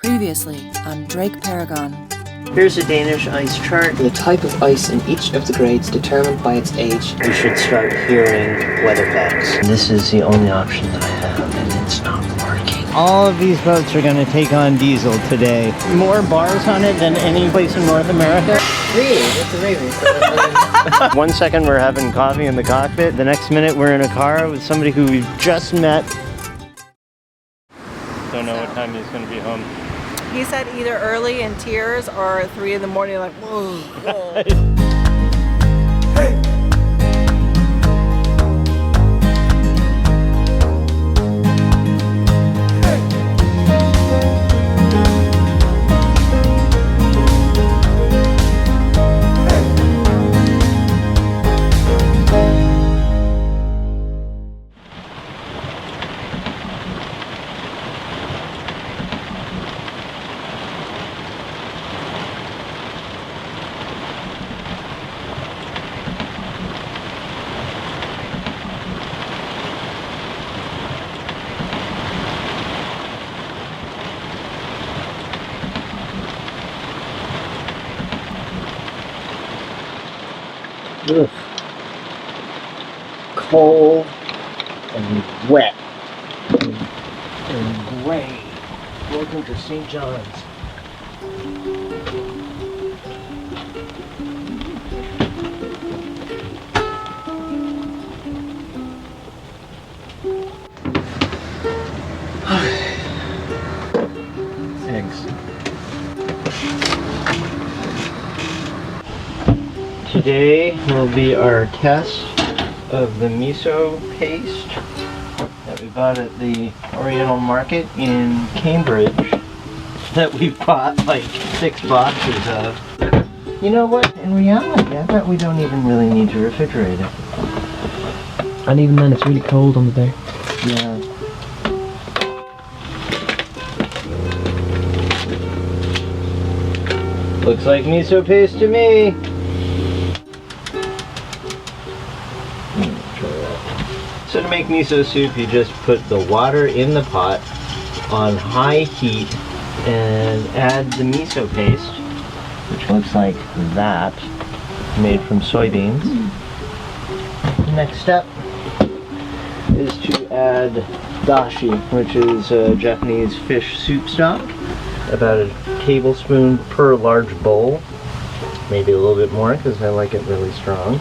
Previously on DrakeParagon. Here's a Danish ice chart. The type of ice in each of the grades determined by its age. You should start hearing weather facts. This is the only option that I have, and it's not working. All of these boats are going to take on diesel today. More bars on it than any place in North America. It's amazing. 1 second we're having coffee in the cockpit. The next minute we're in a car with somebody who we've just met. Don't know what time he's going to be home. He said either early in tears or 3 in the morning, like, whoa, whoa. Ugh. Cold and wet and gray. Welcome to St. John's. Eggs. Today will be our test of the miso paste that we bought at the Oriental Market in Cambridge that we bought like 6 boxes of. You know what? In reality, I bet we don't even really need to refrigerate it. And even then, it's really cold on the day. Yeah. Looks like miso paste to me. So to make miso soup, you just put the water in the pot on high heat and add the miso paste, which looks like that, made from soybeans. The next step is to add dashi, which is a Japanese fish soup stock, about a tablespoon per large bowl, maybe a little bit more because I like it really strong.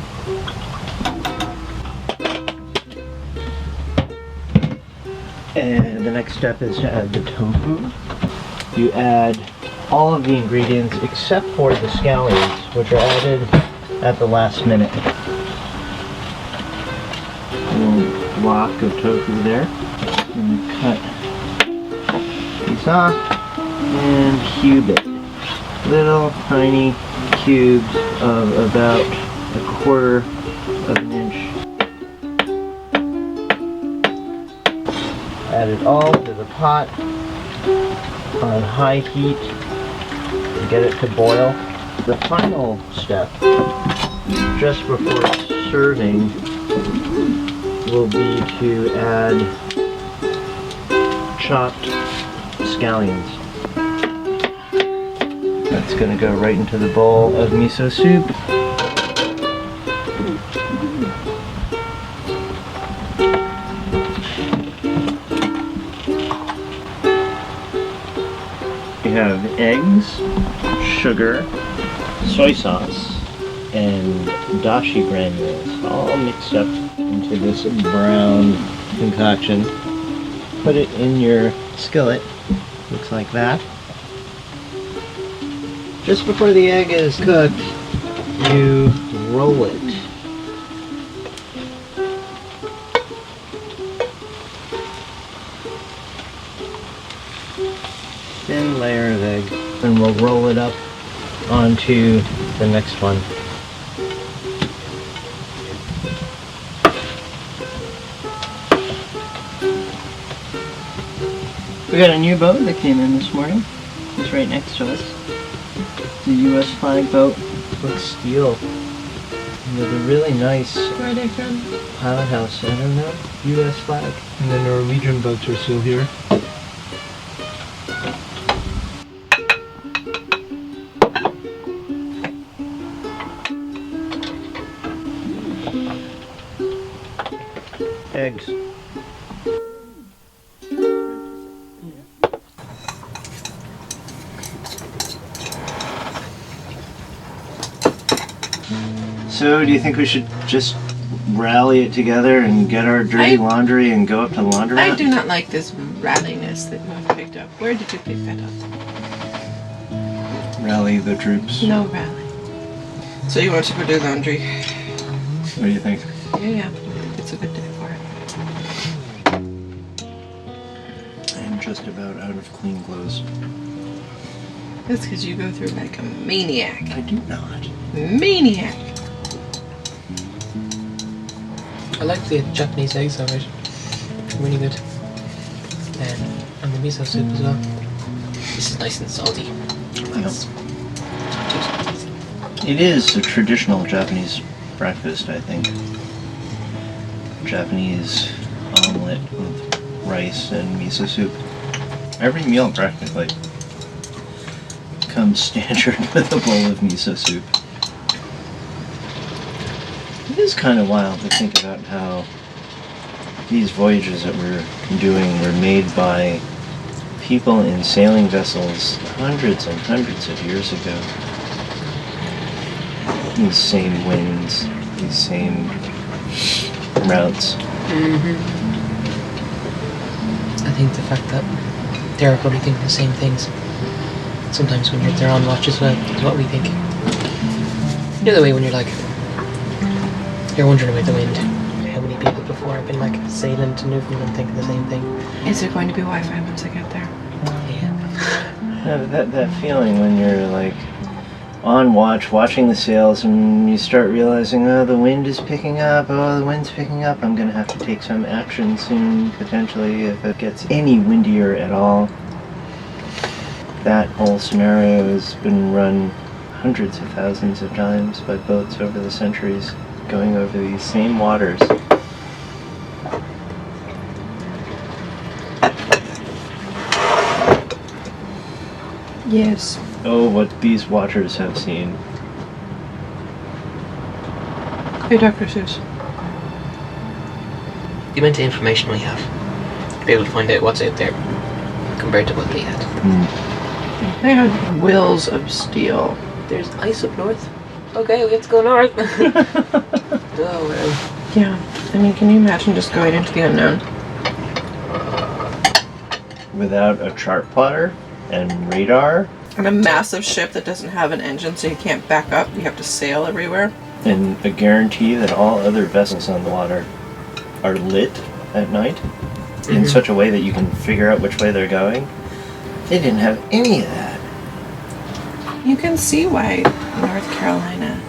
And the next step is to add the tofu. You add all of the ingredients except for the scallions, which are added at the last minute. A little block of tofu there. And cut these off and cube it. Little tiny cubes of about 1/4 of an inch. Add it all to the pot on high heat and get it to boil. The final step, just before serving, will be to add chopped scallions. That's going to go right into the bowl of miso soup. We have eggs, sugar, soy sauce, and dashi granules all mixed up into this brown concoction. Put it in your skillet, looks like that. Just before the egg is cooked, you roll it. Thin layer of egg, and we'll roll it up onto the next one. We got a new boat that came in this morning. It's right next to us. It's a US flag boat with steel. With a really nice... Where are they from? pilot house, I don't know. US flag. And the Norwegian boats are still here. eggs. So, do you think we should just rally it together and get our dirty laundry and go up to the laundromat? I do not like this ralliness that you have picked up. Where did you pick that up? Rally the troops. No rally. So you want to go do laundry? What do you think? Yeah. It's a good day for it. I'm just about out of clean clothes. That's because you go through like a maniac. I do not. Maniac. I like the Japanese eggs of it. Really good. And the miso soup as well. This is nice and salty. It's not too salty. It is a traditional Japanese breakfast, I think. Japanese omelet with rice and miso soup. Every meal practically comes standard with a bowl of miso soup. It is kind of wild to think about how these voyages that we're doing were made by people in sailing vessels hundreds and hundreds of years ago. These same winds, these same routes. I think the fact that they're probably thinking the same things. Sometimes when they're on watch as well, is what we think. The other way when you're like, you're wondering about the wind. How many people before have been like sailing to Newfoundland thinking the same thing? Is there going to be Wi-Fi once I get there? Yeah. That feeling when you're like on watch, watching the sails, and you start realizing, oh, the wind is picking up, oh, the wind's picking up, I'm gonna have to take some action soon, potentially, if it gets any windier at all. That whole scenario has been run hundreds of thousands of times by boats over the centuries, going over these same waters. Yes. Oh, what these watchers have seen. Hey, Dr. Seuss. The amount of information we have to be able to find out what's out there compared to what they had. They had wills of steel. There's ice up north. Okay, we have to go north. Oh, well. Yeah. I mean, can you imagine just going into the unknown? Without a chart plotter and radar, And a massive ship that doesn't have an engine, so you can't back up. You have to sail everywhere. and a guarantee that all other vessels on the water are lit at night in such a way that you can figure out which way they're going. They didn't have any of that. You can see why North Carolina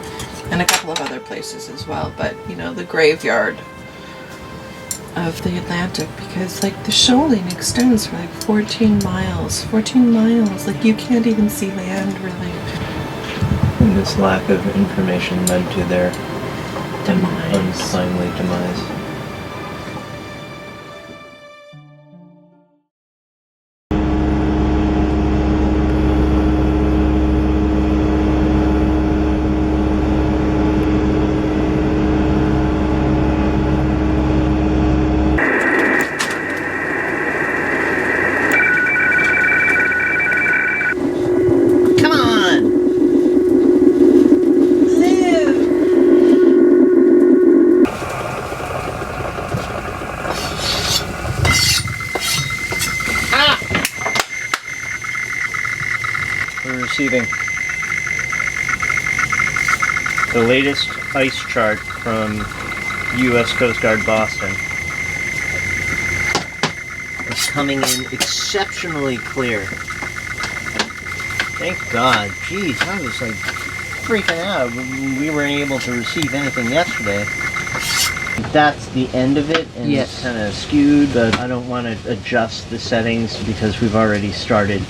and a couple of other places as well, but you know, the graveyard of the Atlantic, because like the shoaling extends for like 14 miles. 14 miles, like you can't even see land really. And this lack of information led to their Demise. untimely demise. We're receiving the latest ice chart from U.S. Coast Guard Boston. It's coming in exceptionally clear. Thank God. Jeez, I was like freaking out when we weren't able to receive anything yesterday. That's the end of it, and it's kind of skewed, but I don't want to adjust the settings because we've already started.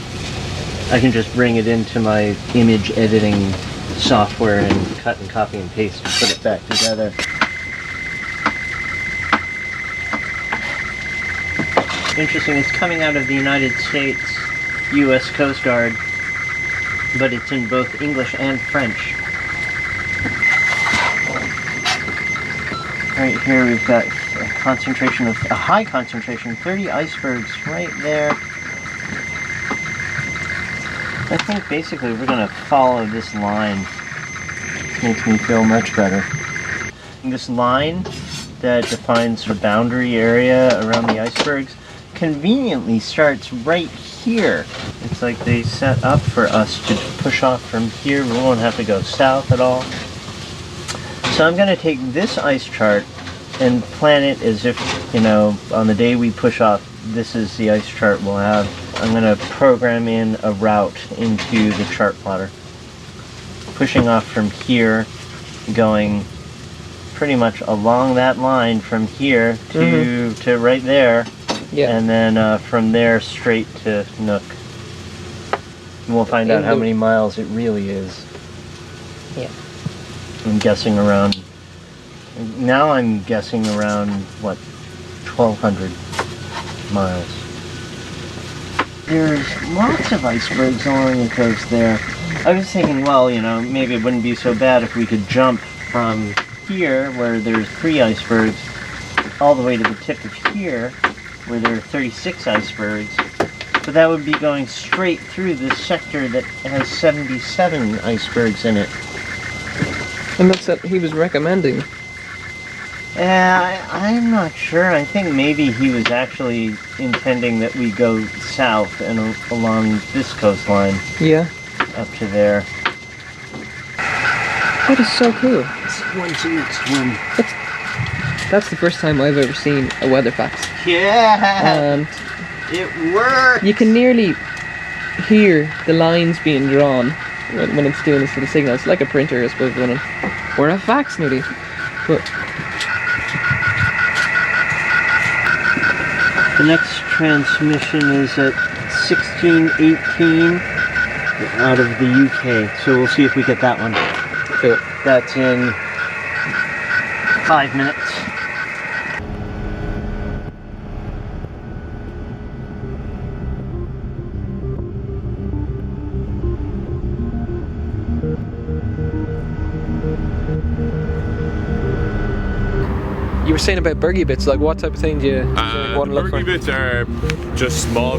I can just bring it into my image editing software and cut and copy and paste and put it back together. Interesting, it's coming out of the United States U.S. Coast Guard, but it's in both English and French. Right here we've got concentration of a high concentration, 30 icebergs right there. I think basically we're gonna follow this line. Makes me feel much better. And this line that defines the boundary area around the icebergs conveniently starts right here. It's like they set up for us to push off from here. We won't have to go south at all. So I'm going to take this ice chart and plan it as if, you know, on the day we push off, this is the ice chart we'll have. I'm going to program in a route into the chart plotter. Pushing off from here, going pretty much along that line from here to right there. Yeah. And then from there straight to Nook. And we'll find out how many miles it really is. Yeah. I'm guessing around, now I'm guessing around, what, 1,200 miles. There's lots of icebergs along the coast there. I was thinking, well, you know, maybe it wouldn't be so bad if we could jump from here, where there's 3 icebergs, all the way to the tip of here, where there are 36 icebergs. But that would be going straight through this sector that has 77 icebergs in it. And that's what he was recommending. I'm not sure. I think maybe he was actually intending that we go south and along this coastline. Yeah. Up to there. That is so cool. When's the next one? That's the first time I've ever seen a weather fax. Yeah! And it works! you can nearly hear the lines being drawn when it's doing this little signal. It's like a printer, I suppose, running. Or a fax, nearly. But the next transmission is at 1618 out of the UK. So we'll see if we get that one. cool. That's in 5 minutes. You were saying about burgie bits, like what type of thing do you want to look for? Burgie bits are just small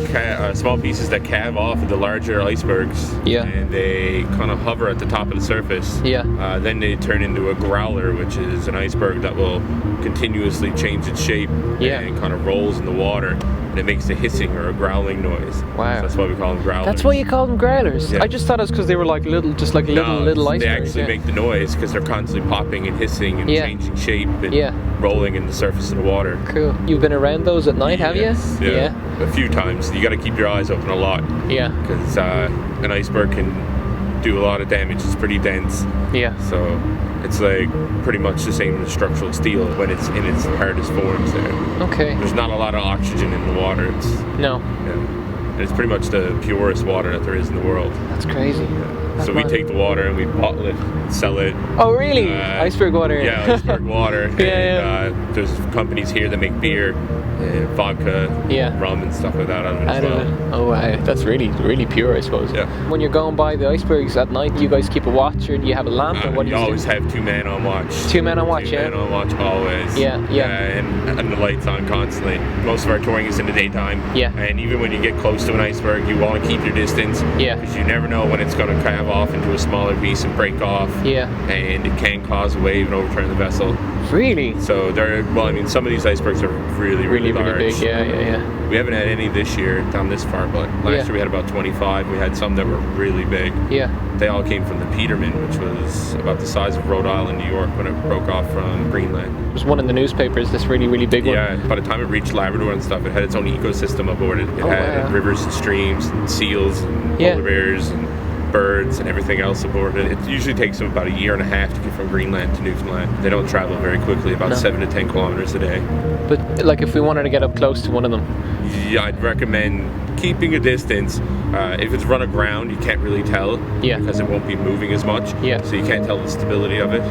pieces that calve off of the larger icebergs. Yeah. And they kind of hover at the top of the surface. Yeah. Then they turn into a growler, which is an iceberg that will continuously change its shape and kind of rolls in the water. And it makes a hissing or a growling noise. Wow. So that's why we call them growlers. That's why you call them growlers? Yeah. I just thought it was because they were like little, just like little icebergs. They actually make the noise because they're constantly popping and hissing and changing shape and rolling in the surface of the water. Cool. You've been around those at night, have you? Yeah. A few times. You got to keep your eyes open a lot. Yeah. Because an iceberg can do a lot of damage. It's pretty dense. Yeah. So it's like pretty much the same as structural steel when it's in its hardest forms there. Okay. There's not a lot of oxygen in the water. It's No. And it's pretty much the purest water that there is in the world. That's crazy. So we take the water and we bottle it, sell it. Oh really? Iceberg water. Yeah, iceberg water. There's companies here that make beer, and vodka, rum and stuff like that out of it as well. Oh wow, that's really, really pure, I suppose. Yeah. When you're going by the icebergs at night, do you guys keep a watch or do you have a lamp or what do You you always do? have 2 men on watch. 2 men on watch, 2 men on watch always. Yeah. And the lights on constantly. Most of our touring is in the daytime. Yeah. And even when you get close to an iceberg, you want to keep your distance. Yeah. Because you never know when it's going to calve off into a smaller piece and break off. Yeah. And it can cause a wave and overturn the vessel. Really? So some of these icebergs are really large. Really big. Yeah. We haven't had any this year down this far, but last year we had about 25. We had some that were really big. Yeah. They all came from the Peterman, which was about the size of Rhode Island, New York, when it broke off from Greenland. There's one in the newspapers, this really big one. Yeah, by the time it reached Labrador and stuff, it had its own ecosystem aboard it. It had rivers and streams and seals and polar bears and birds and everything else aboard it. It usually takes them about a year and a half to get from Greenland to Newfoundland. They don't travel very quickly, about 7 to 10 kilometers a day. But like if we wanted to get up close to one of them? Yeah, I'd recommend keeping a distance. If it's run aground, you can't really tell because it won't be moving as much. Yeah. So you can't tell the stability of it.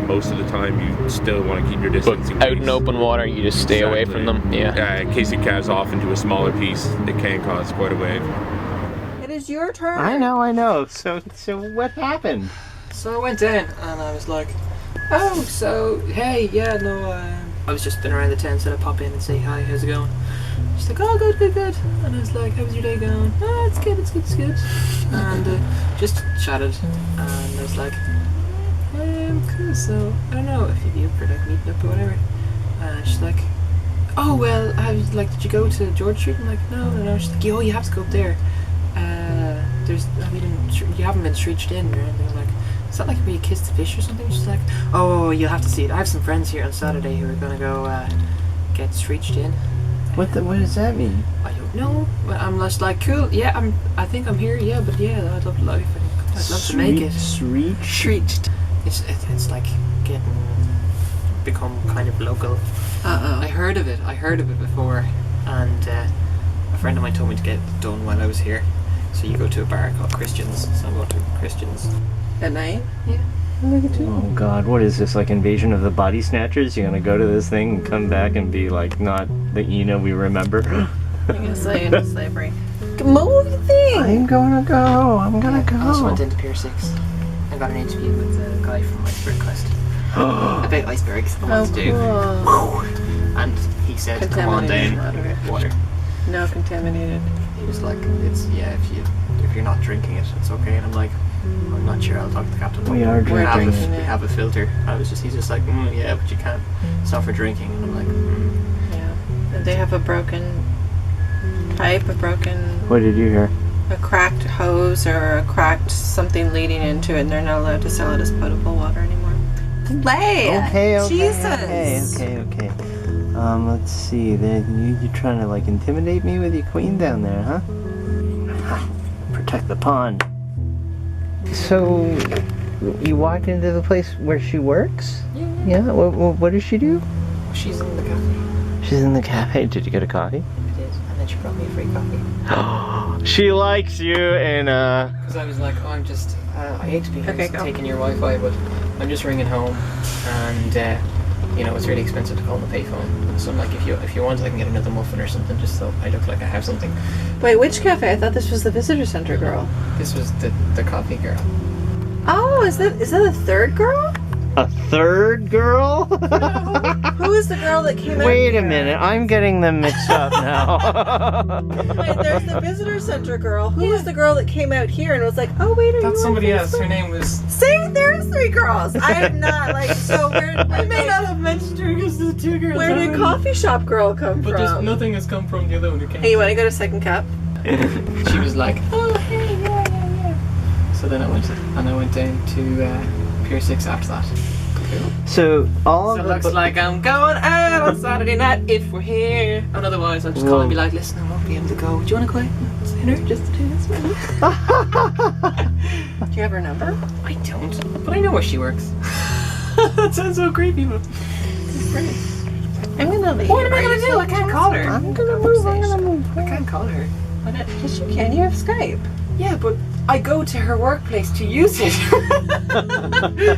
Most of the time, you still want to keep your distance. But out in open water, you just stay away from them. Yeah. In case it calves off into a smaller piece, it can cause quite a wave. It is your turn. I know. So what happened? So I went down and I was like, oh, so hey, I was just been around the town, so I pop in and say hi, how's it going? She's like, oh, good. And I was like, how's your day going? Oh, it's good. And just chatted, and I was like, cool, so I don't know if you'd be up for like meeting up or whatever. And she's like, oh, well, I was like, did you go to George Street? I'm like, no. She's like, yo, you have to go up there. You haven't been streached in or anything. I'm like, is that like where you kiss the fish or something? She's like, oh, you'll have to see it. I have some friends here on Saturday who are gonna go get streached in. What does that mean? I don't know. But I'm just like, cool. Yeah, I think I'm here. Yeah, but yeah, I'd love to make it. Streached. It's like become kind of local. I heard of it before, and a friend of mine told me to get it done while I was here. So you go to a bar called Christians. So I'm going to Christians. At night? Yeah. Oh God, what is this, like Invasion of the Body Snatchers? You're gonna go to this thing and come back and be like not the Ina we remember? I'm gonna say into slavery. Move the thing! I'm gonna go. I also went into Pier 6. I got an interview with a guy from Iceberg Quest. About icebergs. I want to do. And he said, come on down. Water. No, contaminated. He was like, if you're not drinking it, it's okay. And I'm like, I'm not sure. I'll talk to the captain. We are drinking. We have a filter. He's just like, yeah, but you can't. It's not for drinking. And I'm like, yeah. And they have a broken pipe, What did you hear? a cracked hose or a cracked something leading into it, and they're not allowed to sell it as potable water anymore. Okay. Jesus. Okay. Let's see. You're trying to like intimidate me with your queen down there, huh? Protect the pond. So, you walked into the place where she works? Yeah. What does she do? she's in the cafe. She's in the cafe. Did you get a coffee? I did, and then she brought me a free coffee. She likes you, and Because I was like, oh, I hate to be taking your Wi-Fi, but I'm just ringing home, and it's really expensive to call on the payphone. So I'm like, if you want, I can get another muffin or something, just so I look like I have something. Wait, which cafe? I thought this was the visitor center girl. This was the coffee girl. Oh, is that a third girl? a third girl? Who is the girl that came out Wait here? a minute, I'm getting them mixed up now. Wait, there's the visitor center girl. Who was the girl that came out here and was like, oh wait, are That's you somebody on else. Her Facebook? name was... See, there's three girls. I have not, so where... I may not have mentioned her because the two girls... Where did coffee shop girl come But from? nothing has come from the other one who came. Hey, you want to go to second cup? She was like, oh hey, yeah. So then I went down to Pier 6 after that. Cool. So all So of it looks like I'm going out on Saturday night if we're here. And otherwise I'll just call and be like, listen, I won't be able to go. Do you want to go out dinner just to do this with me? Do you have her number? I don't, but I know where she works. That sounds so creepy, but it's great. I'm gonna leave. What am I gonna do? I can't call her. I'm gonna move. I can't call her. Why not? Yes, you can. You have Skype. Yeah, but I go to her workplace to use it.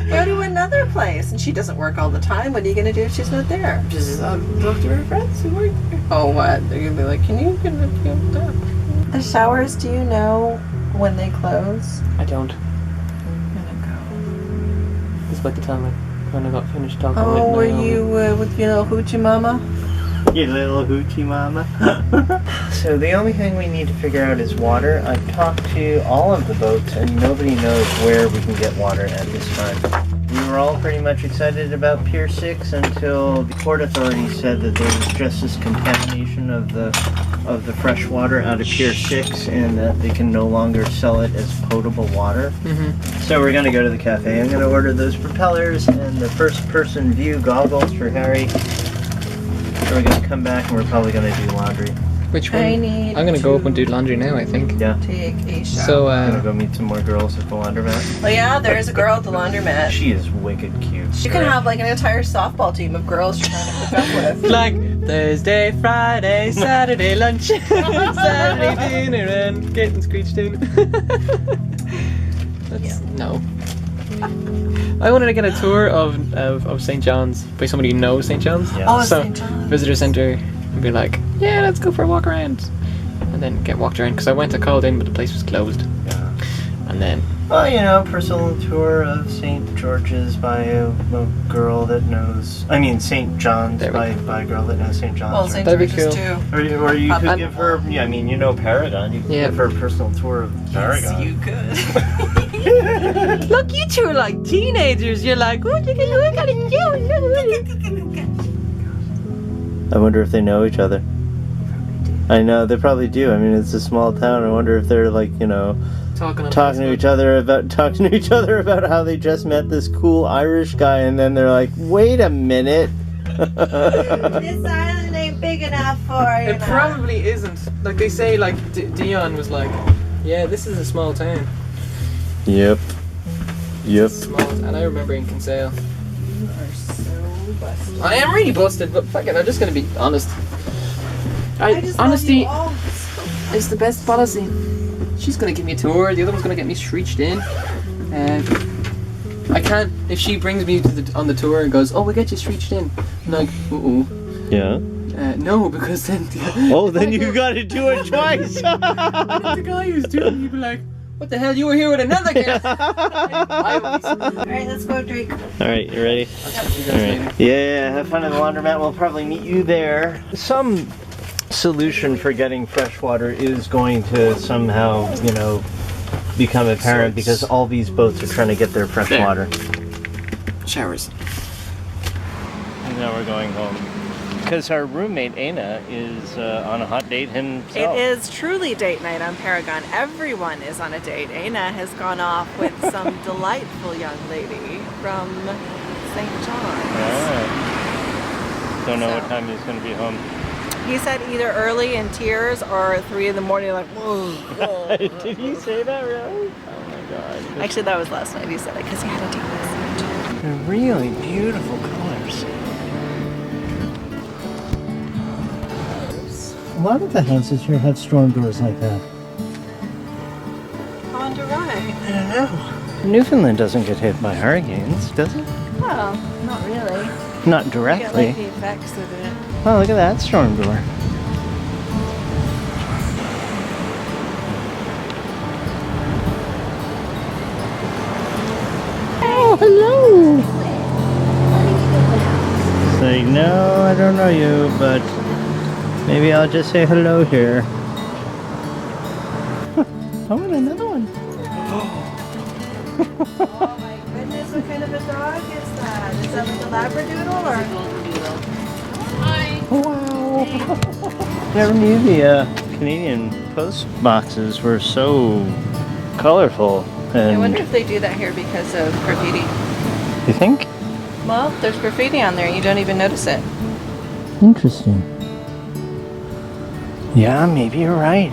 Go to another place, and she doesn't work all the time. What are you gonna do if she's not there? Just talk to her friends who work there. Oh, what? They're gonna be like, can you get up? The showers, do you know when they close? I don't. I'm gonna It's about the time when I got finished talking go. with Oh, were Naomi. you with your little hoochie mama? you little hoochie mama. So the only thing we need to figure out is water. I've talked to all of the boats and nobody knows where we can get water at this time. We were all pretty much excited about Pier 6 until the port authorities said that there was just this contamination of the fresh water out of Pier 6 and that they can no longer sell it as potable water. So we're going to go to the cafe. I'm going to order those propellers and the first person view goggles for Harry. So we're going to come back and we're probably going to do laundry. Which one? I need I'm gonna go up and do laundry now, I think. Yeah. Take a shower. So, I'm going to go meet some more girls at the laundromat. Oh yeah, there is a girl at the laundromat. She is wicked cute. She can have like an entire softball team of girls she's trying to hook up with. like Thursday, Friday, Saturday lunch, Saturday dinner, and getting screeched in. No. I wanted to get a tour of St. John's by somebody who knows St. John's. Yeah. Oh, So, St. John's. visitor centre, and be like, yeah, let's go for a walk around. And then get walked around, because I called in, but the place was closed. Yeah. And then Well, you know, personal tour of St. George's by a girl that knows. I mean, St. John's by a girl that knows St. John's. Well, right? St. That'd be George's cool. too. Or you could give her. Yeah, I mean, you know Paragon. You could give her a personal tour of Paragon. Yes, you could. Look, you two are like teenagers. You're like, what you gotta do? I wonder if they know each other. I know they probably do. I mean, it's a small town. I wonder if they're like, you know, talking to each other about how they just met this cool Irish guy, and then they're like, wait a minute. This island ain't big enough for you. It probably isn't. Like they say, like Dion was like, yeah, this is a small town. Yep. Small, and I remember in Kinsale. You are so busted. I am really busted, but fucking, I'm just gonna be honest. Honesty is the best policy. She's gonna give me a tour. The other one's gonna get me shreeched in. I can't. If she brings me to on the tour and goes, "Oh, we'll get you shreeched in," I'm like, Yeah. no, because then. Then you gotta do it twice. The guy who's doing it, he'd be like, "What the hell? You were here with another guy." Alright, let's go, Drake. Alright, you ready? Alright. Yeah, have fun at the laundromat. We'll probably meet you there. Some solution for getting fresh water is going to somehow, you know, become apparent because all these boats are trying to get their fresh water. Showers. And now we're going home. Because our roommate, Aina, is on a hot date himself. It is truly date night on Paragon. Everyone is on a date. Aina has gone off with some delightful young lady from St. John's. Don't know what time he's going to be home. He said either early in tears or 3 in the morning, like, whoa. Did he say that really? Oh my god. Actually, that was last night he said it because he had a date last night. They're really beautiful colors. A lot of the houses here have storm doors like that. I wonder why. I don't know. Newfoundland doesn't get hit by hurricanes, does it? Well, not really. Not You get directly. like the effects of it. Oh, look at that storm door. Oh, hello! Say, no, I don't know you, but maybe I'll just say hello here. I want another one. Oh my goodness, what kind of a dog is that? Is that like a Labradoodle or? Wow! Never knew the Canadian post boxes were so colorful. And I wonder if they do that here because of graffiti. you think? Well, there's graffiti on there and you don't even notice it. Interesting. Yeah, maybe you're right.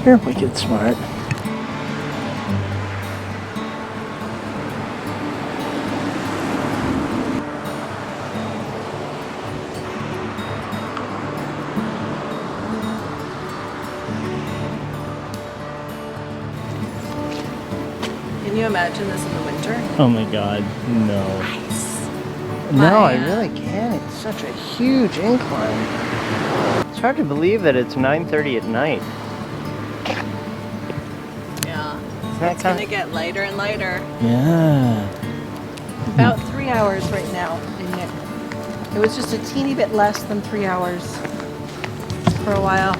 You're wicked smart. Can you imagine this in the winter? Oh my god, no. Nice. No, I really can't. It's such a huge incline. It's hard to believe that it's 9:30 at night. Yeah. That It's gonna get lighter and lighter. Yeah. About 3 hours right now in Nick. It was just a teeny bit less than 3 hours for a while.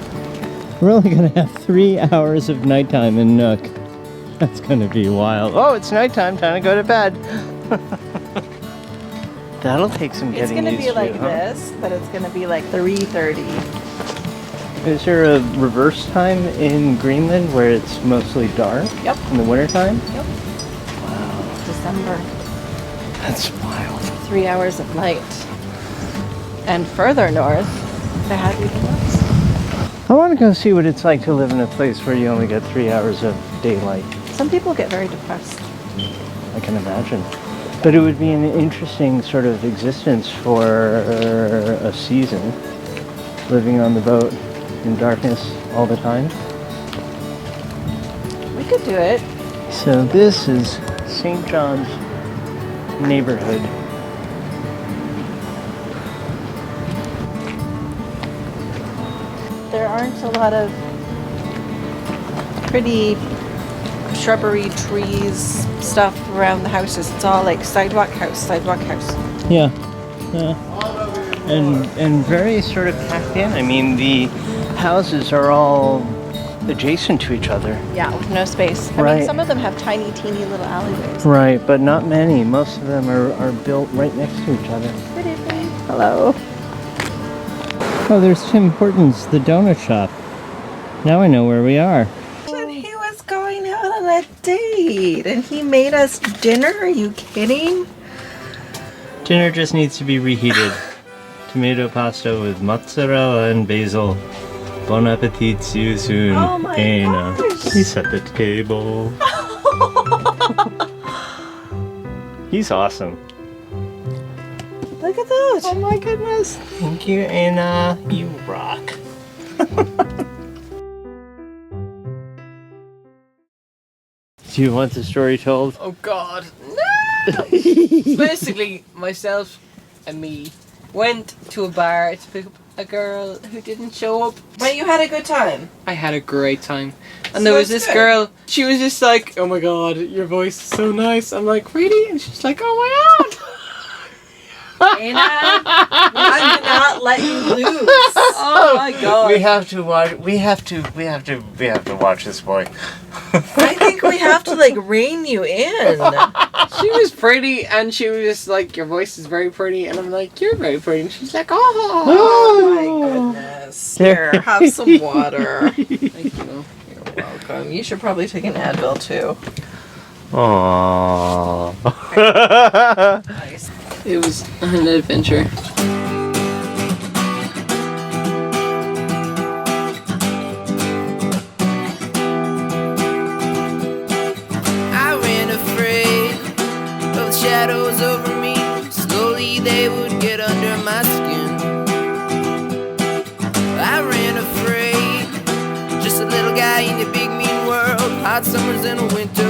We're only gonna have 3 hours of nighttime in Nook. That's gonna be wild. Oh, it's nighttime. Time to go to bed. That'll take some It's getting gonna used be to, like huh? this, but it's gonna be like 3:30. Is there a reverse time in Greenland where it's mostly dark? Yep. In the wintertime? Yep. Wow. December. That's wild. 3 hours of light. And further north, they had even less. I want to go see what it's like to live in a place where you only get 3 hours of daylight. Some people get very depressed. I can imagine. But it would be an interesting sort of existence for a season, living on the boat in darkness all the time. We could do it. So this is St. John's neighborhood. There aren't a lot of pretty shrubbery, trees, stuff around the houses. It's all like sidewalk house. Yeah. And very sort of packed in. I mean, the houses are all adjacent to each other. Yeah, with no space. I mean, some of them have tiny, teeny little alleyways. Right, but not many. Most of them are built right next to each other. Good evening. Hello. Oh, there's Tim Hortons, the donut shop. Now I know where we are. And he was going out on a date, and he made us dinner. Are you kidding? Dinner just needs to be reheated. Tomato pasta with mozzarella and basil. Bon appetit, see you soon. Oh my gosh. He set the table. He's awesome. Look at that. Oh my goodness. Thank you, Anna. You rock. Do you want the story told? Oh God, no! Basically, myself and me went to a bar to pick up a girl who didn't show up. But you had a good time. I had a great time. And So there was that's this good. girl, she was just like, oh my God, your voice is so nice. I'm like, really? And she's like, oh my God. Anna, I did not let you lose. Oh my God. We have to watch. We have to watch this boy. I think we have to like rein you in. She was pretty and she was just like, your voice is very pretty. And I'm like, you're very pretty. And she's like, oh. Oh my goodness. Here, have some water. Thank you. You're welcome. You should probably take an Advil too. Aww. Nice. It was an adventure. I ran afraid of the shadows over me. Slowly they would get under my skin. I ran afraid, just a little guy in a big mean world. Hot summers and a winter